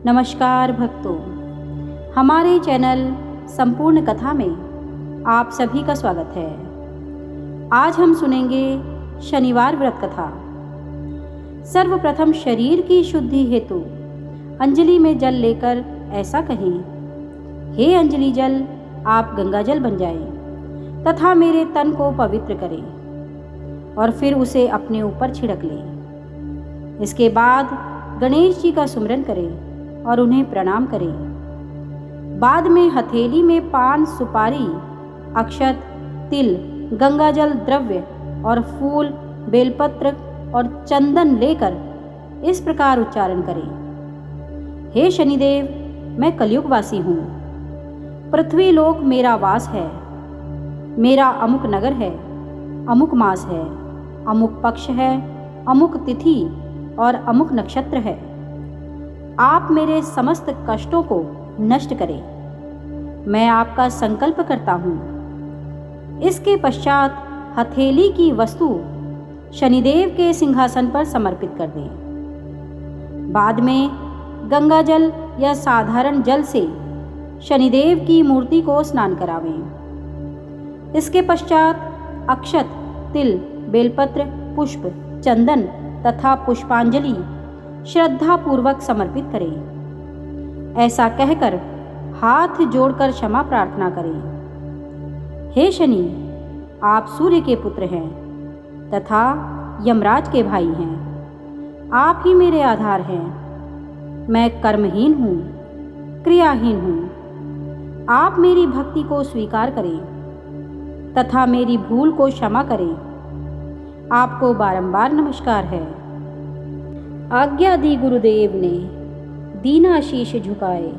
नमस्कार भक्तों, हमारे चैनल संपूर्ण कथा में आप सभी का स्वागत है। आज हम सुनेंगे शनिवार व्रत कथा। सर्वप्रथम शरीर की शुद्धि हेतु अंजलि में जल लेकर ऐसा कहें, हे अंजलि जल, आप गंगा जल बन जाएं तथा मेरे तन को पवित्र करें और फिर उसे अपने ऊपर छिड़क लें। इसके बाद गणेश जी का सुमिरन करें और उन्हें प्रणाम करें। बाद में हथेली में पान, सुपारी, अक्षत, तिल, गंगाजल द्रव्य और फूल, बेलपत्र और चंदन लेकर इस प्रकार उच्चारण करें, हे शनिदेव, मैं कलयुगवासी हूँ। पृथ्वी लोक मेरा वास है। मेरा अमुक नगर है, अमुक मास है, अमुक पक्ष है, अमुक तिथि और अमुक नक्षत्र है। आप मेरे समस्त कष्टों को नष्ट करें, मैं आपका संकल्प करता हूँ। इसके पश्चात हथेली की वस्तु शनिदेव के सिंहासन पर समर्पित कर दें। बाद में गंगा जल या साधारण जल से शनिदेव की मूर्ति को स्नान करावें। इसके पश्चात अक्षत, तिल, बेलपत्र, पुष्प, चंदन तथा पुष्पांजलि श्रद्धापूर्वक समर्पित करें। ऐसा कहकर हाथ जोड़कर क्षमा प्रार्थना करें। हे शनि, आप सूर्य के पुत्र हैं तथा यमराज के भाई हैं। आप ही मेरे आधार हैं। मैं कर्महीन हूँ, क्रियाहीन हूँ। आप मेरी भक्ति को स्वीकार करें तथा मेरी भूल को क्षमा करें। आपको बारंबार नमस्कार है। आज्ञा दी गुरुदेव ने, दीना शीश झुकाए,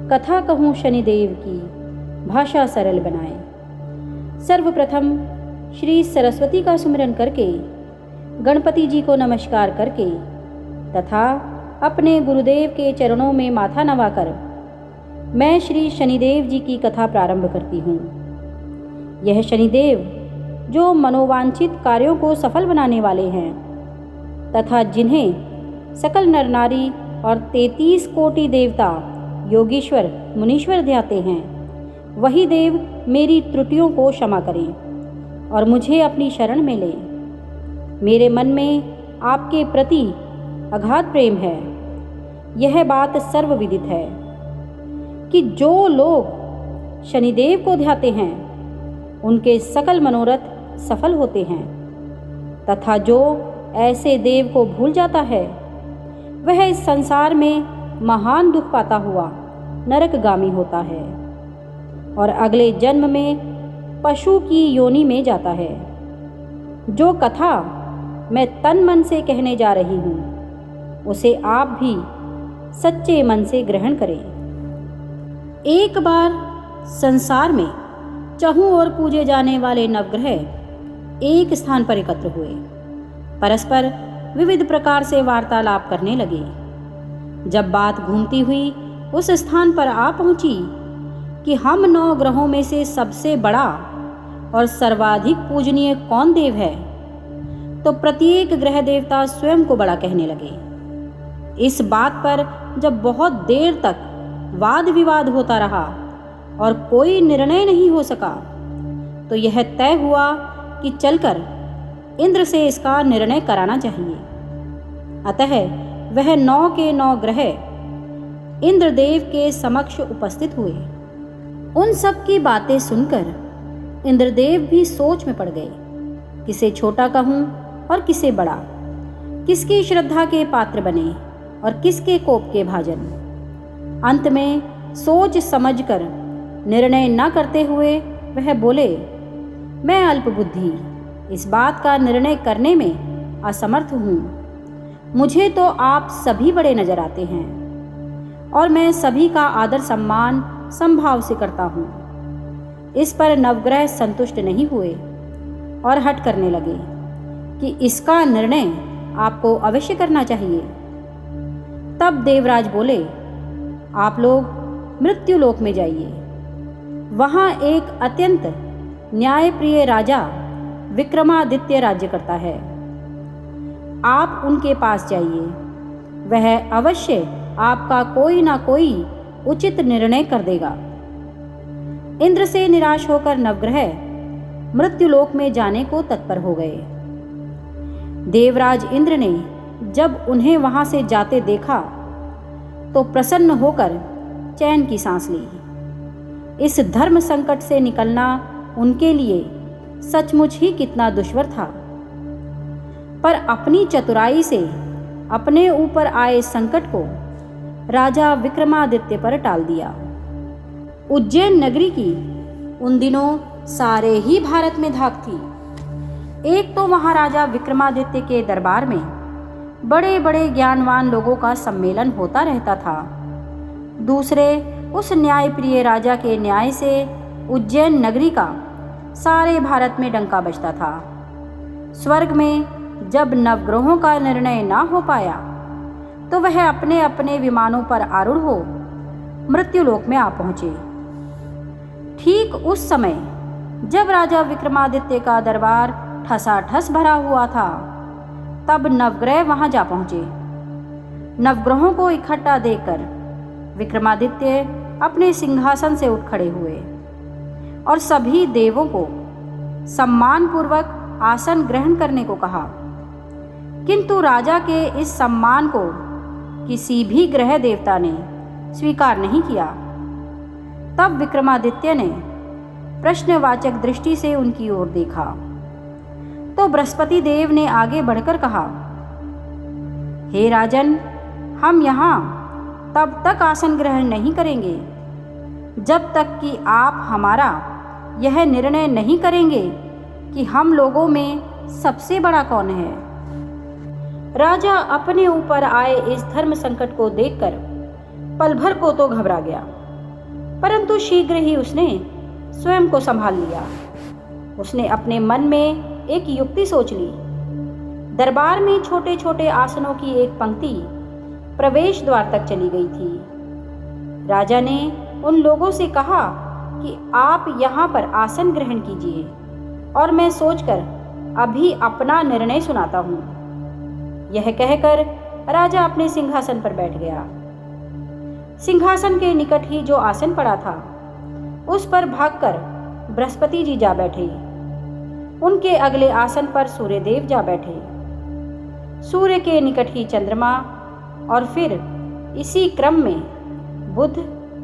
कथा कहूँ शनिदेव की, भाषा सरल बनाए। सर्वप्रथम श्री सरस्वती का सुमिरन करके, गणपति जी को नमस्कार करके तथा अपने गुरुदेव के चरणों में माथा नवाकर मैं श्री शनिदेव जी की कथा प्रारंभ करती हूँ। यह शनिदेव जो मनोवांछित कार्यों को सफल बनाने वाले हैं तथा जिन्हें सकल नर नारी और 33 कोटि देवता, योगीश्वर, मुनीश्वर ध्याते हैं, वही देव मेरी त्रुटियों को क्षमा करें और मुझे अपनी शरण में लें। मेरे मन में आपके प्रति अगाध प्रेम है। यह बात सर्वविदित है कि जो लोग शनिदेव को ध्याते हैं उनके सकल मनोरथ सफल होते हैं तथा जो ऐसे देव को भूल जाता है वह इस संसार में महान दुख पाता हुआ नरकगामी होता है और अगले जन्म में पशु की योनि में जाता है। जो कथा मैं तन मन से कहने जा रही हूँ उसे आप भी सच्चे मन से ग्रहण करें। एक बार संसार में चहुं ओर पूजे जाने वाले नवग्रह एक स्थान पर एकत्र हुए, परस्पर विविध प्रकार से वार्तालाप करने लगे। जब बात घूमती हुई उस स्थान पर आ पहुंची कि हम 9 ग्रहों में से सबसे बड़ा और सर्वाधिक पूजनीय कौन देव है, तो प्रत्येक ग्रह देवता स्वयं को बड़ा कहने लगे। इस बात पर जब बहुत देर तक वाद विवाद होता रहा और कोई निर्णय नहीं हो सका, तो यह तय हुआ कि चलकर इंद्र से इसका निर्णय कराना चाहिए। अतः वह 9 के 9 ग्रह इंद्रदेव के समक्ष उपस्थित हुए। उन सब की बातें सुनकर इंद्रदेव भी सोच में पड़ गए, किसे छोटा कहूँ और किसे बड़ा, किसकी श्रद्धा के पात्र बने और किसके कोप के भाजन। अंत में सोच समझकर निर्णय न करते हुए वह बोले, मैं अल्पबुद्धि, इस बात का निर्णय करने में असमर्थ हूँ। मुझे तो आप सभी बड़े नजर आते हैं और मैं सभी का आदर सम्मान संभाव से करता हूँ। इस पर नवग्रह संतुष्ट नहीं हुए और हट करने लगे कि इसका निर्णय आपको अवश्य करना चाहिए। तब देवराज बोले, आप लोग मृत्युलोक में जाइए। वहाँ एक अत्यंत न्यायप्रिय राजा विक्रमादित्य राज्य करता है। आप उनके पास जाइए, वह अवश्य आपका कोई ना कोई उचित निर्णय कर देगा। इंद्र से निराश होकर नवग्रह मृत्युलोक में जाने को तत्पर हो गए। देवराज इंद्र ने जब उन्हें वहां से जाते देखा तो प्रसन्न होकर चैन की सांस ली। इस धर्म संकट से निकलना उनके लिए सचमुच ही कितना दुश्वार था, पर अपनी चतुराई से अपने ऊपर आए संकट को राजा विक्रमादित्य पर टाल दिया। उज्जैन नगरी की उन दिनों सारे ही भारत में धाक थी। एक तो महाराजा विक्रमादित्य के दरबार में बड़े बड़े ज्ञानवान लोगों का सम्मेलन होता रहता था, दूसरे उस न्यायप्रिय राजा के न्याय से उज्जैन नगरी का सारे भारत में डंका बजता था। स्वर्ग में जब नवग्रहों का निर्णय ना हो पाया तो वह अपने अपने विमानों पर आरूढ़ हो मृत्युलोक में आ पहुंचे। ठीक उस समय जब राजा विक्रमादित्य का दरबार ठसाठस भरा हुआ था, तब नवग्रह वहां जा पहुंचे। नवग्रहों को इकट्ठा देखकर विक्रमादित्य अपने सिंहासन से उठ खड़े हुए और सभी देवों को सम्मानपूर्वक आसन ग्रहण करने को कहा, किंतु राजा के इस सम्मान को किसी भी ग्रह देवता ने स्वीकार नहीं किया। तब विक्रमादित्य ने प्रश्नवाचक दृष्टि से उनकी ओर देखा तो बृहस्पति देव ने आगे बढ़कर कहा, हे राजन, हम यहाँ तब तक आसन ग्रहण नहीं करेंगे जब तक कि आप हमारा यह निर्णय नहीं करेंगे कि हम लोगों में सबसे बड़ा कौन है। राजा अपने ऊपर आए इस धर्म संकट को देखकर पल भर को तो घबरा गया, परंतु शीघ्र ही उसने स्वयं को संभाल लिया। उसने अपने मन में एक युक्ति सोच ली। दरबार में छोटे छोटे आसनों की एक पंक्ति प्रवेश द्वार तक चली गई थी। राजा ने उन लोगों से कहा कि आप यहाँ पर आसन ग्रहण कीजिए और मैं सोचकर अभी अपना निर्णय सुनाता हूँ। यह कहकर राजा अपने सिंहासन पर बैठ गया। सिंहासन के निकट ही जो आसन पड़ा था उस पर भागकर बृहस्पति जी जा बैठे। उनके अगले आसन पर सूर्यदेव जा बैठे। सूर्य के निकट ही चंद्रमा और फिर इसी क्रम में बुध,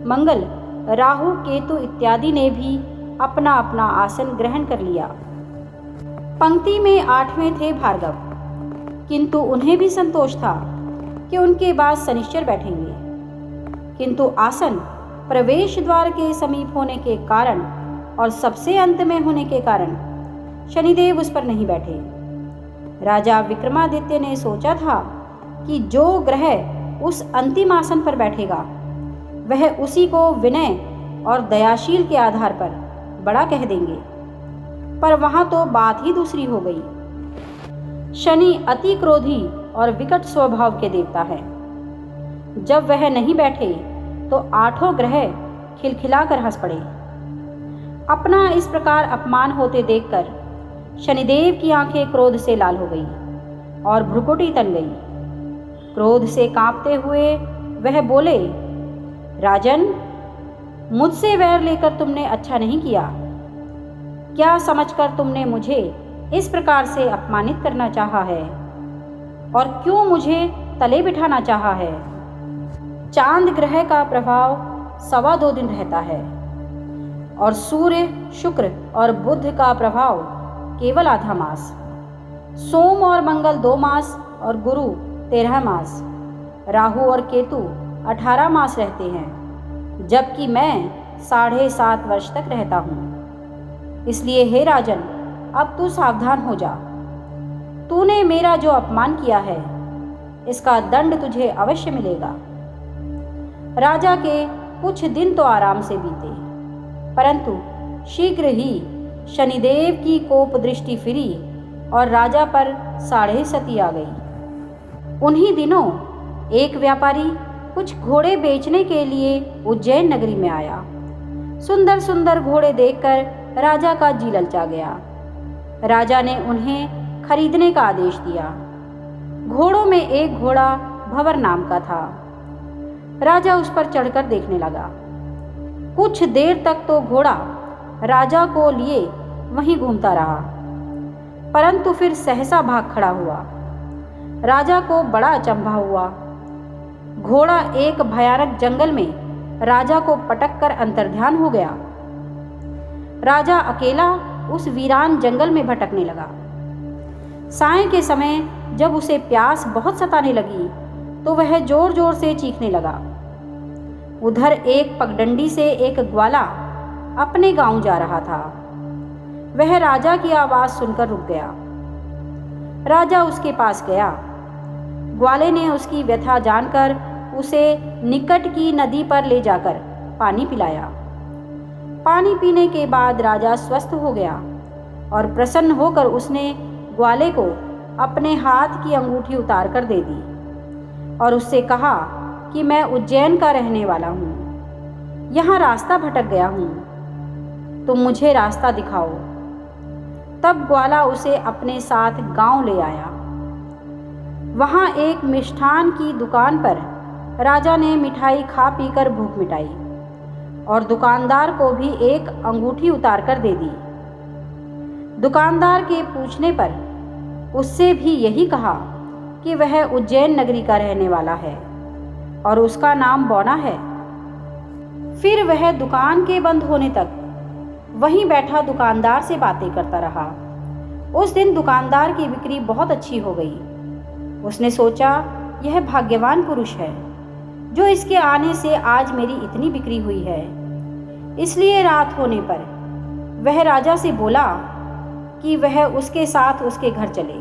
मंगल, राहु, केतु इत्यादि ने भी अपना अपना आसन ग्रहण कर लिया। पंक्ति में 8वें थे भार्गव, किंतु उन्हें भी संतोष था कि उनके बाद शनिश्चर बैठेंगे, किंतु आसन प्रवेश द्वार के समीप होने के कारण और सबसे अंत में होने के कारण शनिदेव उस पर नहीं बैठे। राजा विक्रमादित्य ने सोचा था कि जो ग्रह उस अंतिम आसन पर बैठेगा वह उसी को विनय और दयाशील के आधार पर बड़ा कह देंगे, पर वहां तो बात ही दूसरी हो गई। शनि अति क्रोधी और विकट स्वभाव के देवता है। जब वह नहीं बैठे तो 8 ग्रह खिलखिलाकर हंस पड़े। अपना इस प्रकार अपमान होते देखकर शनिदेव की आंखें क्रोध से लाल हो गई और भ्रुकुटी तन गई। क्रोध से कांपते हुए वह बोले, राजन, मुझसे वैर लेकर तुमने अच्छा नहीं किया। क्या समझकर तुमने मुझे इस प्रकार से अपमानित करना चाहा है और क्यों मुझे तले बिठाना चाहा है। चांद ग्रह का प्रभाव 2.25 दिन रहता है और सूर्य, शुक्र और बुध का प्रभाव केवल आधा मास। सोम और मंगल 2 मास और गुरु 13 मास। राहु और केतु 18 मास रहते हैं, जबकि मैं 7.5 वर्ष तक रहता हूँ। इसलिए हे राजन, अब तू सावधान हो जा। तूने मेरा जो अपमान किया है इसका दंड तुझे अवश्य मिलेगा। राजा के कुछ दिन तो आराम से बीते, परंतु शीघ्र ही शनिदेव की कोप दृष्टि फिरी और राजा पर 7.5 आ गई। उन्हीं दिनों एक व्यापारी कुछ घोड़े बेचने के लिए उज्जैन नगरी में आया। सुंदर सुंदर घोड़े देखकर राजा का जी ललचा गया। राजा ने उन्हें खरीदने का आदेश दिया। घोड़ों में एक घोड़ा भंवर नाम का था। राजा उस पर चढ़कर देखने लगा। कुछ देर तक तो घोड़ा राजा को लिए वहीं घूमता रहा, परंतु फिर सहसा भाग खड़ा हुआ। राजा को बड़ा अचंभा हुआ। घोड़ा एक भयानक जंगल में राजा को पटक कर अंतर्ध्यान हो गया। राजा अकेला उस वीरान जंगल में भटकने लगा। साय के समय जब उसे प्यास बहुत सताने लगी तो वह जोर जोर से चीखने लगा। उधर एक पगडंडी से एक ग्वाला अपने गांव जा रहा था। वह राजा की आवाज़ सुनकर रुक गया। राजा उसके पास गया। ग्वाले ने उसकी व्यथा जानकर उसे निकट की नदी पर ले जाकर पानी पिलाया। पानी पीने के बाद राजा स्वस्थ हो गया और प्रसन्न होकर उसने ग्वाले को अपने हाथ की अंगूठी उतार कर दे दी और उससे कहा कि मैं उज्जैन का रहने वाला हूँ, यहाँ रास्ता भटक गया हूँ, तुम मुझे रास्ता दिखाओ। तब ग्वाला उसे अपने साथ गांव ले आया। वहाँ एक मिष्ठान की दुकान पर राजा ने मिठाई खा पीकर भूख मिटाई और दुकानदार को भी एक अंगूठी उतार कर दे दी। दुकानदार के पूछने पर उससे भी यही कहा कि वह उज्जैन नगरी का रहने वाला है और उसका नाम बौना है। फिर वह दुकान के बंद होने तक वहीं बैठा दुकानदार से बातें करता रहा। उस दिन दुकानदार की बिक्री बहुत अच्छी हो गई। उसने सोचा, यह भाग्यवान पुरुष है जो इसके आने से आज मेरी इतनी बिक्री हुई है। इसलिए रात होने पर वह राजा से बोला कि वह उसके साथ उसके घर चले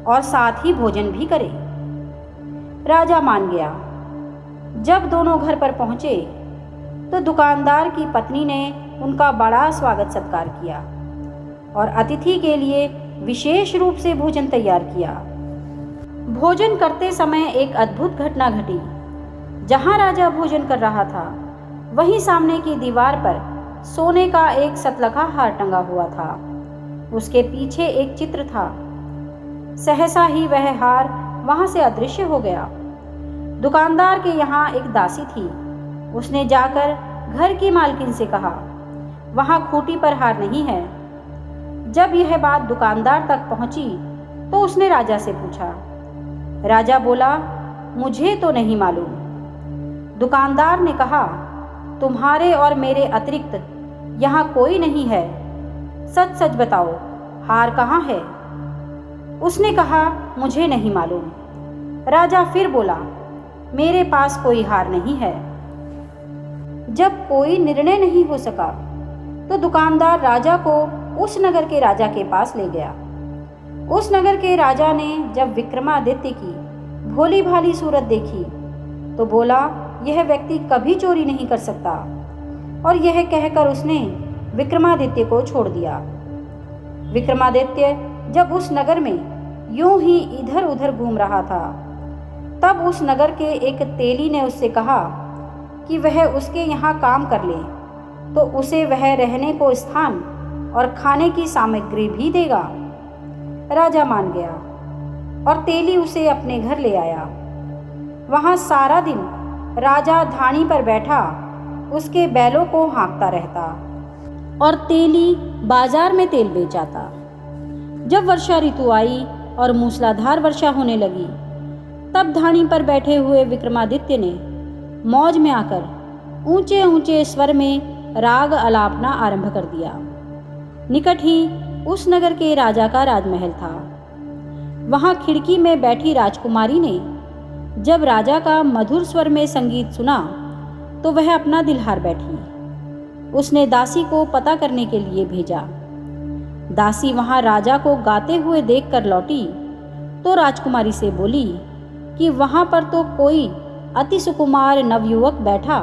और साथ ही भोजन भी करे। राजा मान गया। जब दोनों घर पर पहुँचे तो दुकानदार की पत्नी ने उनका बड़ा स्वागत सत्कार किया और अतिथि के लिए विशेष रूप से भोजन तैयार किया। भोजन करते समय एक अद्भुत घटना घटी। जहाँ राजा भोजन कर रहा था वहीं सामने की दीवार पर सोने का एक सतलखा हार टंगा हुआ था। उसके पीछे एक चित्र था। सहसा ही वह हार वहाँ से अदृश्य हो गया। दुकानदार के यहाँ एक दासी थी। उसने जाकर घर की मालकिन से कहा, वहाँ खूंटी पर हार नहीं है। जब यह बात दुकानदार तक पहुँची तो उसने राजा से पूछा। राजा बोला, मुझे तो नहीं मालूम। दुकानदार ने कहा, तुम्हारे और मेरे अतिरिक्त यहाँ कोई नहीं है, सच सच बताओ, हार कहाँ है? उसने कहा, मुझे नहीं मालूम। राजा फिर बोला, मेरे पास कोई हार नहीं है। जब कोई निर्णय नहीं हो सका तो दुकानदार राजा को उस नगर के राजा के पास ले गया। उस नगर के राजा ने जब विक्रमादित्य की भोली भाली सूरत देखी तो बोला, यह व्यक्ति कभी चोरी नहीं कर सकता, और यह कहकर उसने विक्रमादित्य को छोड़ दिया। विक्रमादित्य जब उस नगर में यूं ही इधर उधर घूम रहा था तब उस नगर के एक तेली ने उससे कहा कि वह उसके यहाँ काम कर ले तो उसे वह रहने को स्थान और खाने की सामग्री भी देगा। राजा मान गया और तेली उसे अपने घर ले आया। वहाँ सारा दिन राजा धानी पर बैठा उसके बैलों को हाँकता रहता और तेली बाजार में तेल बेच आता। जब वर्षा ऋतु आई और मूसलाधार वर्षा होने लगी तब धानी पर बैठे हुए विक्रमादित्य ने मौज में आकर ऊंचे ऊंचे स्वर में राग आलापना आरंभ कर दिया। निकट ही उस नगर के राजा का राजमहल था। वहाँ खिड़की में बैठी राजकुमारी ने जब राजा का मधुर स्वर में संगीत सुना तो वह अपना दिल हार बैठी। उसने दासी को पता करने के लिए भेजा। दासी वहाँ राजा को गाते हुए देखकर लौटी तो राजकुमारी से बोली कि वहाँ पर तो कोई अति सुकुमार नवयुवक बैठा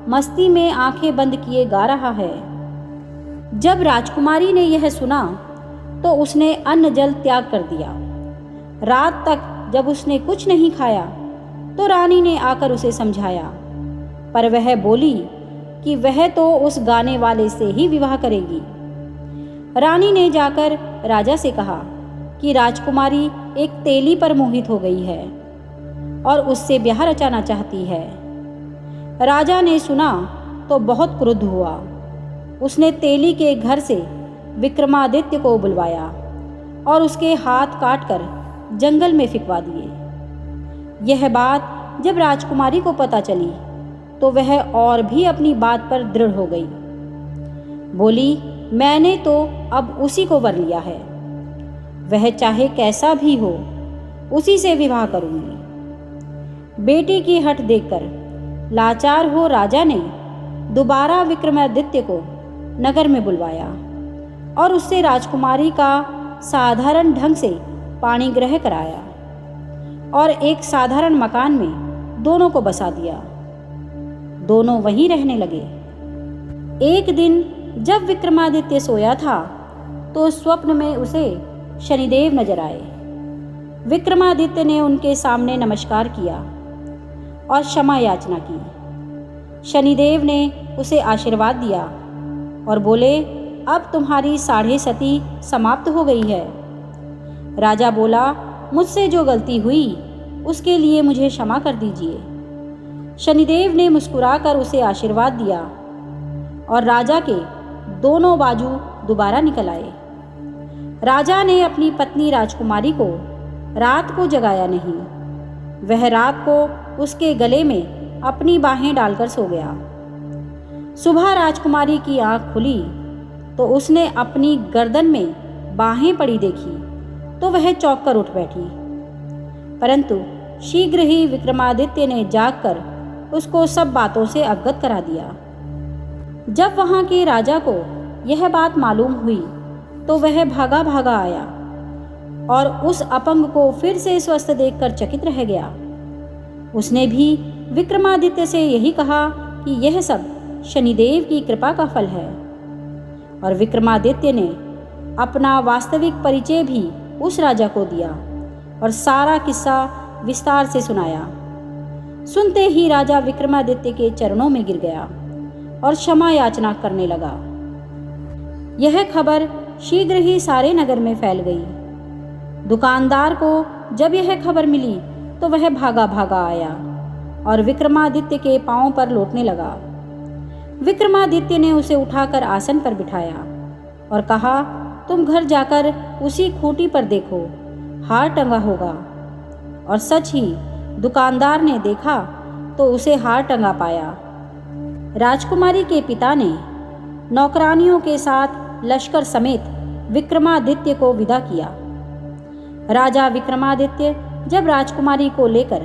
मस्ती में आंखें बंद किए गा रहा है। जब राजकुमारी ने यह सुना तो उसने अन्न जल त्याग कर दिया। रात तक जब उसने कुछ नहीं खाया तो रानी ने आकर उसे समझाया, पर वह बोली कि वह तो उस गाने वाले से ही विवाह करेगी। रानी ने जाकर राजा से कहा कि राजकुमारी एक तेली पर मोहित हो गई है और उससे ब्याह रचाना चाहती है। राजा ने सुना तो बहुत क्रुद्ध हुआ। उसने तेली के घर से विक्रमादित्य को बुलवाया और उसके हाथ काटकर जंगल में फिंकवा दिए। यह बात जब राजकुमारी को पता चली तो वह और भी अपनी बात पर दृढ़ हो गई। बोली, मैंने तो अब उसी को वर लिया है, वह चाहे कैसा भी हो उसी से विवाह करूंगी। बेटी की हठ देखकर लाचार हो राजा ने दोबारा विक्रमादित्य को नगर में बुलवाया और उससे राजकुमारी का साधारण ढंग से पाणी ग्रह कराया और एक साधारण मकान में दोनों को बसा दिया। दोनों वहीं रहने लगे। एक दिन जब विक्रमादित्य सोया था तो स्वप्न में उसे शनिदेव नजर आए। विक्रमादित्य ने उनके सामने नमस्कार किया और क्षमा याचना की। शनिदेव ने उसे आशीर्वाद दिया और बोले, अब तुम्हारी 6.5 सती समाप्त हो गई है। राजा बोला, मुझसे जो गलती हुई उसके लिए मुझे क्षमा कर दीजिए। शनिदेव ने मुस्कुराकर उसे आशीर्वाद दिया और राजा के दोनों बाजू दोबारा निकल आए। राजा ने अपनी पत्नी राजकुमारी को रात को जगाया नहीं। वह रात को उसके गले में अपनी बाहें डालकर सो गया। सुबह राजकुमारी की आंख खुली तो उसने अपनी गर्दन में बाहें पड़ी देखी तो वह चौंक कर उठ बैठी। परंतु शीघ्र ही विक्रमादित्य ने जागकर उसको सब बातों से अवगत करा दिया। जब वहाँ के राजा को यह बात मालूम हुई तो वह भागा भागा आया और उस अपंग को फिर से स्वस्थ देखकर चकित रह गया। उसने भी विक्रमादित्य से यही कहा कि यह सब शनिदेव की कृपा का फल है। और विक्रमादित्य ने अपना वास्तविक परिचय भी उस राजा को दिया और सारा किस्सा विस्तार से सुनाया। सुनते ही राजा विक्रमादित्य के चरणों में गिर गया और क्षमा याचना करने लगा। यह खबर शीघ्र ही सारे नगर में फैल गई। दुकानदार को जब यह खबर मिली तो वह भागा भागा आया और विक्रमादित्य के पांव पर लौटने लगा। विक्रमादित्य ने उसे उठाकर आसन पर बिठाया और कहा, तुम घर जाकर उसी खूंटी पर देखो, हार टंगा होगा। और सच ही दुकानदार ने देखा तो उसे हार टंगा पाया। राजकुमारी के पिता ने नौकरानियों के साथ लश्कर समेत विक्रमादित्य को विदा किया। राजा विक्रमादित्य जब राजकुमारी को लेकर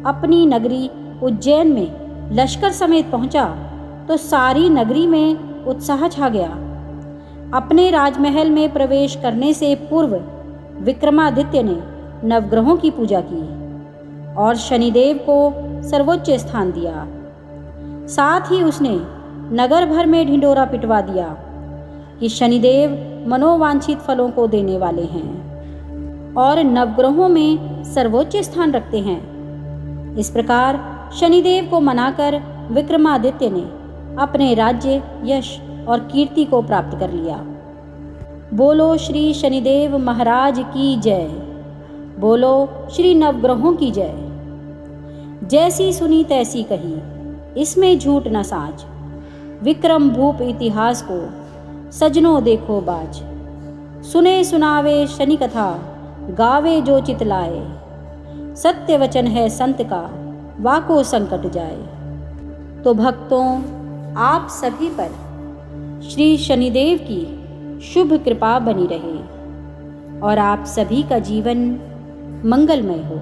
अपनी नगरी उज्जैन में लश्कर समेत पहुंचा तो सारी नगरी में उत्साह छा गया। अपने राजमहल में प्रवेश करने से पूर्व विक्रमादित्य ने नवग्रहों की पूजा की और शनिदेव को सर्वोच्च स्थान दिया। साथ ही उसने नगर भर में ढिंढोरा पिटवा दिया कि शनिदेव मनोवांछित फलों को देने वाले हैं और नवग्रहों में सर्वोच्च स्थान रखते हैं। इस प्रकार शनिदेव को मनाकर विक्रमादित्य ने अपने राज्य, यश और कीर्ति को प्राप्त कर लिया। बोलो श्री शनिदेव महाराज की जय। बोलो श्री नवग्रहों की जय। जैसी सुनी तैसी कही, इसमें झूठ न साज। विक्रम भूप इतिहास को सजनों देखो बाज। सुने सुनावे शनि कथा, गावे जो चितलाए। सत्य वचन है संत का, वाको संकट जाए। तो भक्तों, आप सभी पर श्री शनिदेव की शुभ कृपा बनी रहे और आप सभी का जीवन मंगलमय हो।